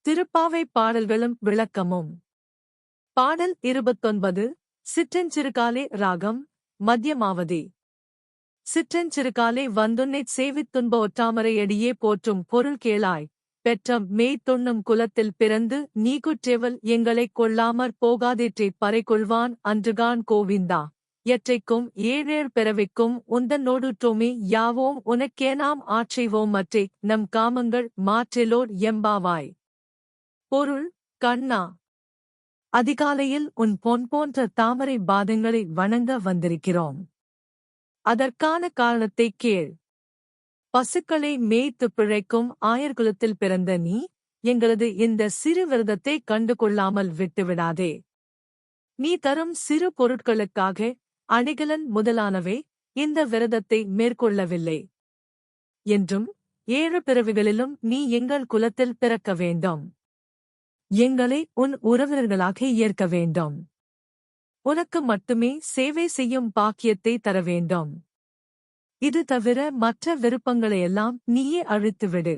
திருப்பாவை பாடல்களும் விளக்கமும். பாடல் 29. சிற்றஞ்சிறுகாலே ராகம் மத்யமாவதி. சிற்றஞ்சிறுகாலே வந்துன்னைச் சேவித்துன்ப ஒற்றாமரையடியே போற்றும் பொருள் கேளாய். பெற்றம் மேய்த்தொன்னும் குலத்தில் பிறந்து நீகுற்றேவல் எங்களைக் கொள்ளாமற் போகாதேற்றைப் பறைகொள்வான் அன்றுகான் கோவிந்தா. எற்றைக்கும் ஏழேழ் பிறவிக்கும் உந்தன்னோடுற்றோமே யாவோம் உனக்கேனாம் ஆற்றைவோம் மற்றே நம் காமங்கள் மாற்றெலோர் எம்பாவாய். பொருள்: கண்ணா, அதிகாலையில் உன் பொன் போன்ற தாமரை பாதங்களை வணங்க வந்திருக்கிறோம். அதற்கான காரணத்தைக் கேள். பசுக்களை மேய்த்து பிழைக்கும் ஆயர்குலத்தில் பிறந்த நீ எங்களது இந்த சிறு விரதத்தை கண்டுகொள்ளாமல் விட்டுவிடாதே. நீ தரும் சிறு பொருட்களுக்காக அணிகலன் முதலானவை இந்த விரதத்தை மேற்கொள்ளவில்லை என்றும் 7 பிறவிகளிலும் நீ எங்கள் குலத்தில் பிறக்க வேண்டும். எங்களை உன் உறவினர்களாக ஏற்க வேண்டும். உனக்கு மட்டுமே சேவை செய்யும் பாக்கியத்தை தர வேண்டும். இது தவிர மற்ற விருப்பங்களையெல்லாம் நீயே அழித்துவிடு.